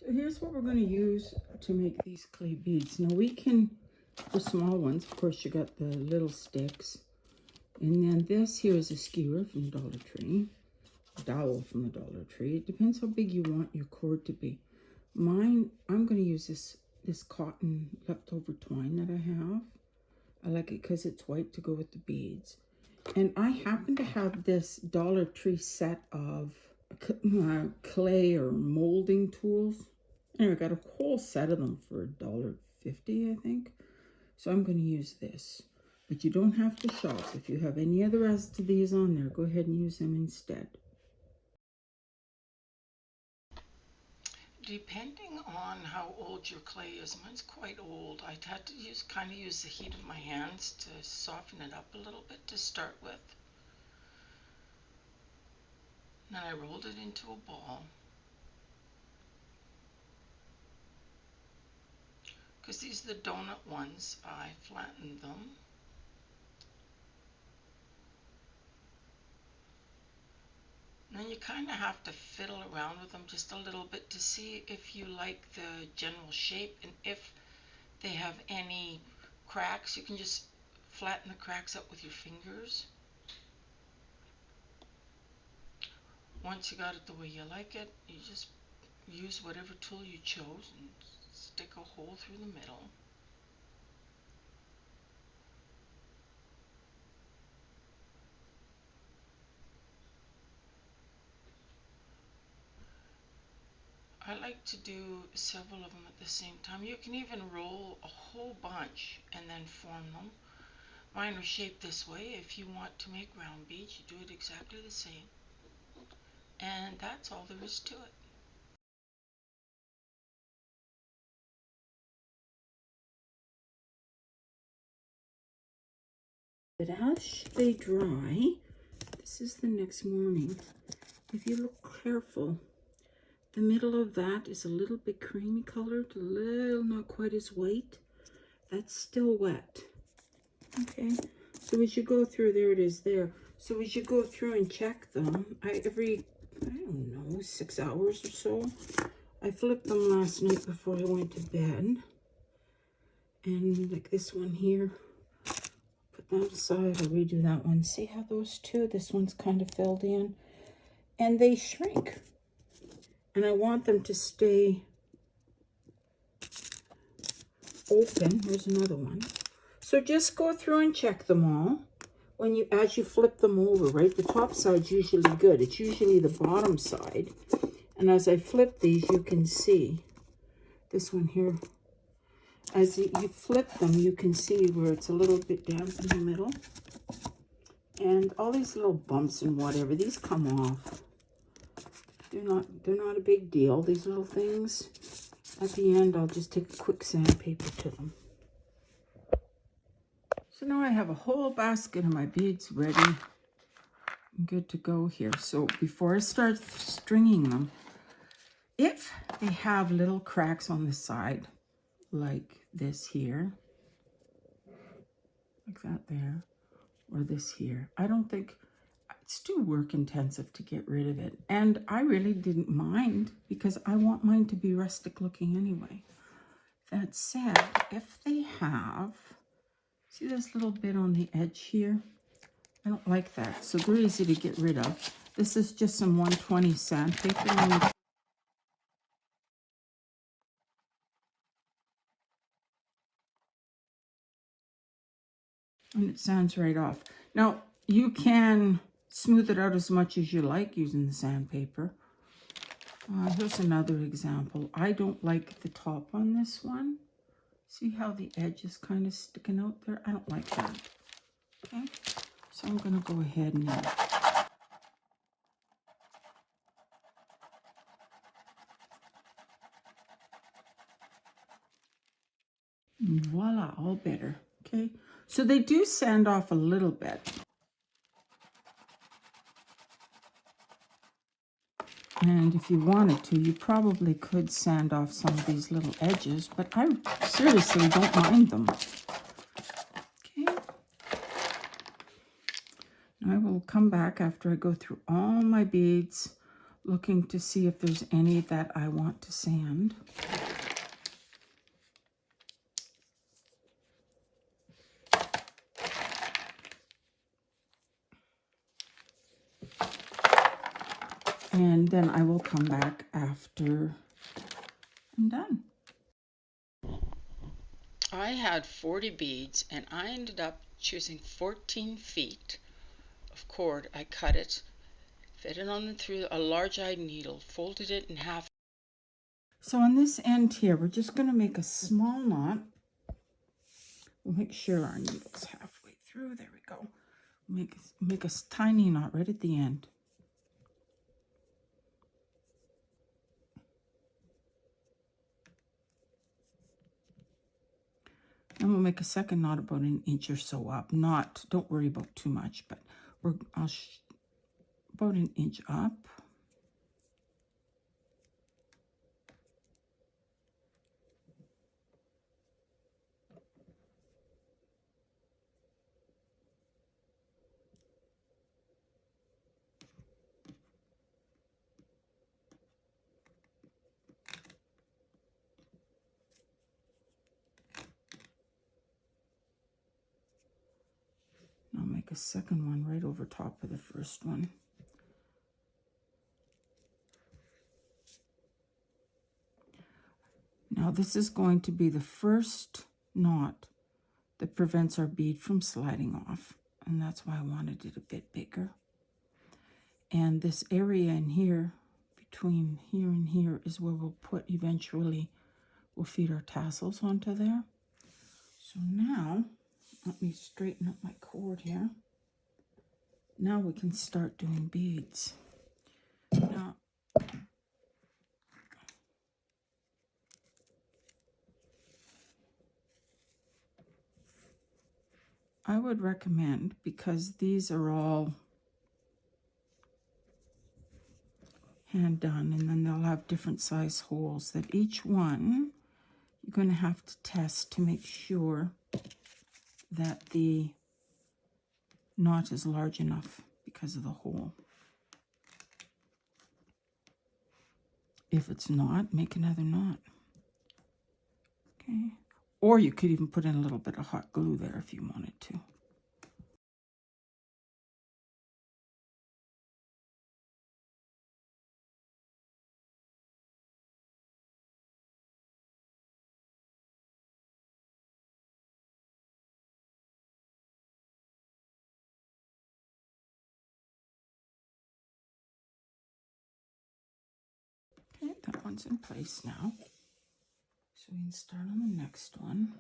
So here's what we're going to use to make these clay beads. Now we can, for small ones, of course, you got the little sticks. And then this here is a skewer from Dollar Tree. Dowel from the Dollar Tree. It depends how big you want your cord to be. Mine, I'm going to use this cotton leftover twine that I have. I like it because it's white to go with the beads. And I happen to have this Dollar Tree set of clay or molding tools. Anyway, I got a whole set of them for $1.50, I think. So I'm going to use this. But you don't have to shop. If you have any other rest of these on there, go ahead and use them instead. Depending on how old your clay is, mine's quite old. I had to kind of use the heat of my hands to soften it up a little bit to start with. Then I rolled it into a ball. Because these are the donut ones, I flattened them. And then you kind of have to fiddle around with them just a little bit to see if you like the general shape, and if they have any cracks, you can just flatten the cracks up with your fingers. Once you got it the way you like it, you just use whatever tool you chose and stick a hole through the middle. I like to do several of them at the same time. You can even roll a whole bunch and then form them. Mine are shaped this way. If you want to make round beads, you do it exactly the same. And that's all there is to it. But as they dry, this is the next morning. If you look careful, the middle of that is a little bit creamy colored, a little not quite as white. That's still wet. Okay, so as you go through, there it is there. So as you go through and check them, every, I don't know, 6 hours or so. I flipped them last night before I went to bed. And like this one here, put that aside, I'll redo that one. See how those two, this one's kind of filled in. And they shrink. And I want them to stay open. Here's another one. So just go through and check them all. As you flip them over, right? The top side's usually good. It's usually the bottom side. And as I flip these, you can see this one here. As you flip them, you can see where it's a little bit damp in the middle. And all these little bumps and whatever, these come off. They're not a big deal, these little things. At the end, I'll just take a quick sandpaper to them. So now I have a whole basket of my beads ready. I'm good to go here. So before I start stringing them, if they have little cracks on the side, like this here, like that there, or this here, I don't think, it's too work intensive to get rid of it. And I really didn't mind because I want mine to be rustic looking anyway. That said, if they have, see this little bit on the edge here? I don't like that, so they're easy to get rid of. This is just some 120 sandpaper. And it sands right off. Now, you can smooth it out as much as you like using the sandpaper. Here's another example. I don't like the top on this one. See how the edge is kind of sticking out there? I don't like that. Okay, so I'm going to go ahead and voila, all better. Okay, so they do sand off a little bit. And if you wanted to, you probably could sand off some of these little edges, but I seriously don't mind them. Okay. I will come back after I go through all my beads, looking to see if there's any that I want to sand. And then I will come back after I'm done. I had 40 beads and I ended up choosing 14 feet of cord. I cut it, fit it on through a large-eyed needle, folded it in half. So on this end here, we're just going to make a small knot. We'll make sure our needle's halfway through. There we go. Make a tiny knot right at the end. And we'll make a second knot about an inch or so up. Don't worry about too much, but about an inch up. I'll make a second one right over top of the first one. Now this is going to be the first knot that prevents our bead from sliding off, and that's why I wanted it a bit bigger. And this area in here, between here and here, is where we'll feed our tassels onto there. So now, let me straighten up my cord here. Now we can start doing beads. Now, I would recommend, because these are all hand done, and then they'll have different size holes, that each one you're going to have to test to make sure that the knot is large enough because of the hole. If it's not, make another knot. Okay. Or you could even put in a little bit of hot glue there if you wanted to. Okay, that one's in place now. So we can start on the next one.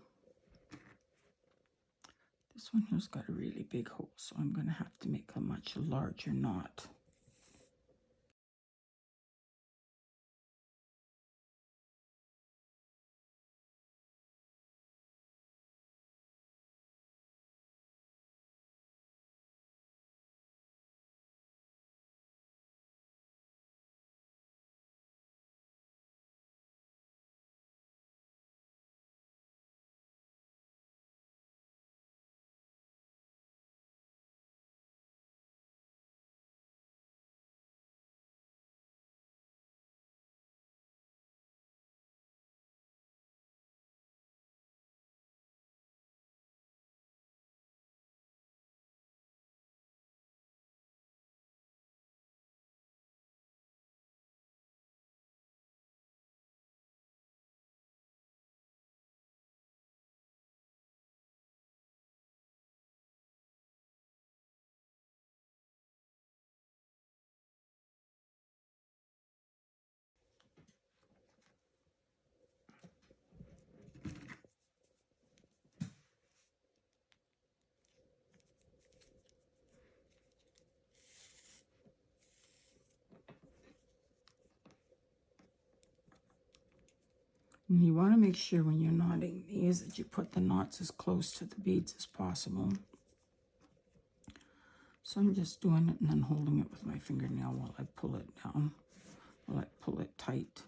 This one here's got a really big hole, so I'm going to have to make a much larger knot. And you want to make sure when you're knotting these that you put the knots as close to the beads as possible. So I'm just doing it and then holding it with my fingernail while I pull it down, while I pull it tight.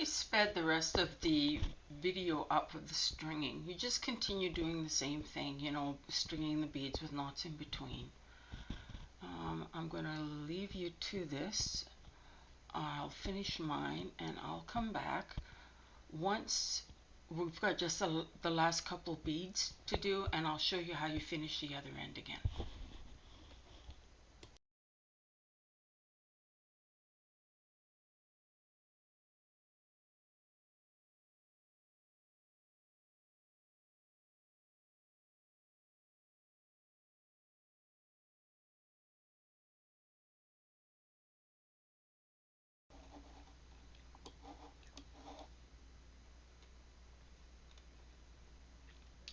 I sped the rest of the video up with the stringing. You just continue doing the same thing, you know, stringing the beads with knots in between. I'm going to leave you to this. I'll finish mine and I'll come back once we've got just the last couple beads to do, and I'll show you how you finish the other end again.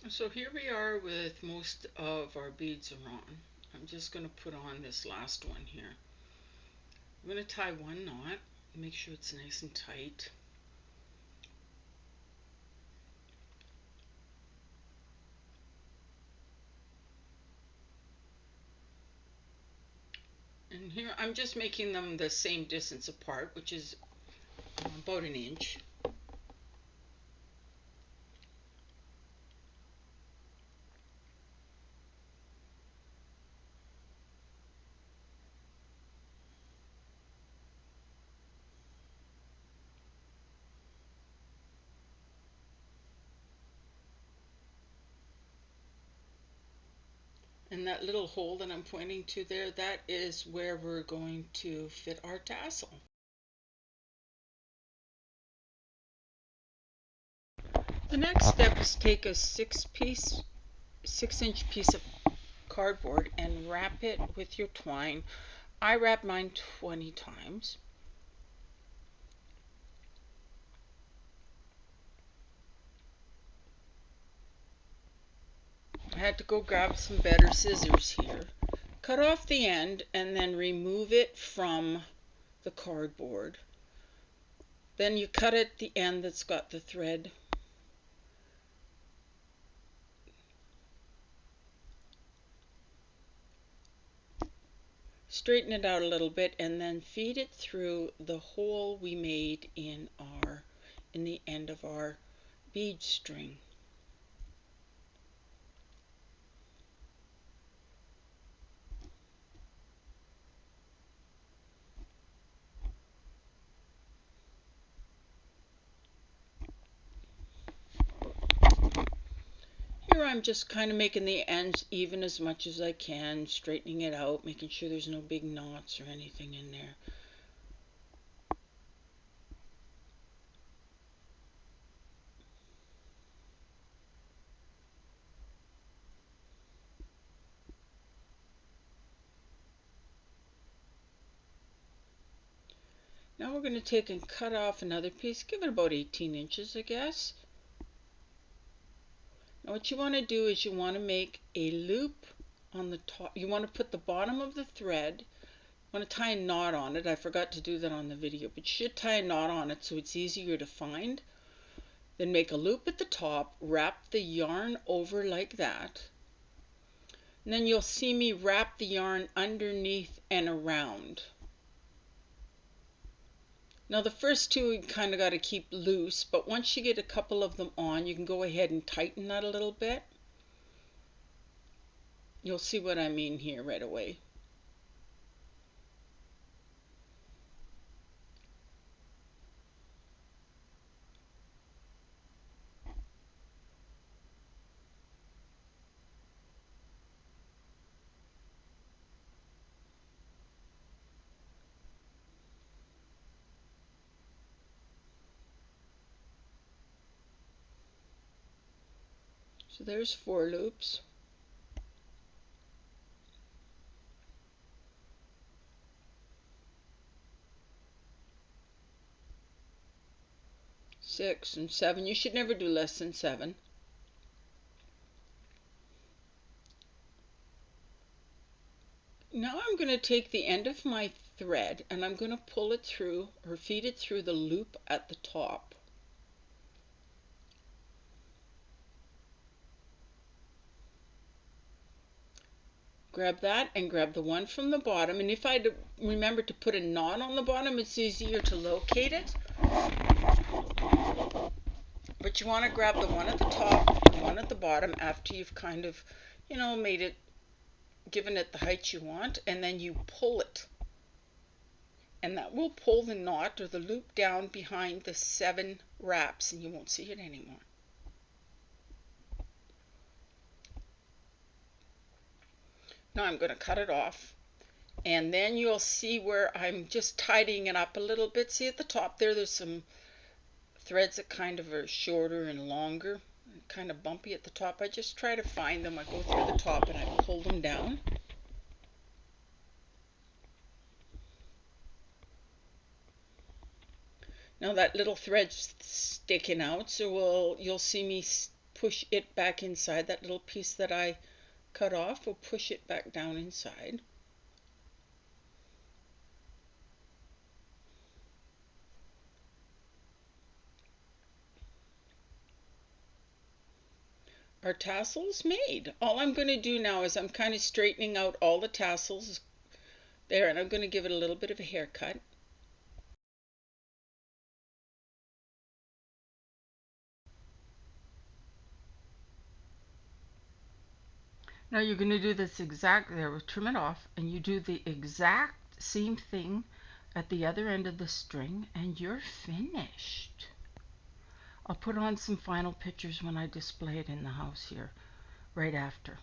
So here we are with most of our beads on. I'm just going to put on this last one here. I'm going to tie one knot, make sure it's nice and tight. And here I'm just making them the same distance apart, which is about an inch. And that little hole that I'm pointing to there, that is where we're going to fit our tassel. The next step is take a 6-inch piece of cardboard and wrap it with your twine. I wrap mine 20 times. I had to go grab some better scissors here. Cut off the end and then remove it from the cardboard. Then you cut at the end that's got the thread. Straighten it out a little bit and then feed it through the hole we made in the end of our bead string. Here I'm just kind of making the ends even as much as I can, straightening it out, making sure there's no big knots or anything in there. Now we're going to take and cut off another piece, give it about 18 inches, I guess. Now what you want to do is you want to make a loop on the top. You want to put the bottom of the thread, you want to tie a knot on it. I forgot to do that on the video, but you should tie a knot on it so it's easier to find. Then make a loop at the top, wrap the yarn over like that. And then you'll see me wrap the yarn underneath and around. Now the first two you kind of got to keep loose, but once you get a couple of them on, you can go ahead and tighten that a little bit. You'll see what I mean here right away. So there's 4 loops. Six and 7. You should never do less than 7. Now I'm going to take the end of my thread and I'm going to pull it through or feed it through the loop at the top. Grab that and grab the one from the bottom, and if I remember to put a knot on the bottom, it's easier to locate it. But you want to grab the one at the top, the one at the bottom after you've kind of, made it, given it the height you want, and then you pull it. And that will pull the knot or the loop down behind the 7 wraps, and you won't see it anymore. Now I'm going to cut it off, and then you'll see where I'm just tidying it up a little bit. See at the top there's some threads that kind of are shorter and longer, kind of bumpy at the top. I just try to find them. I go through the top and I pull them down. Now that little thread's sticking out, so you'll see me push it back inside. That little piece that I cut off, we'll push it back down inside. Our tassel's made. All I'm going to do now is I'm kind of straightening out all the tassels there, and I'm going to give it a little bit of a haircut. Now you're going to do this there, trim it off, and you do the exact same thing at the other end of the string, and you're finished. I'll put on some final pictures when I display it in the house here, right after.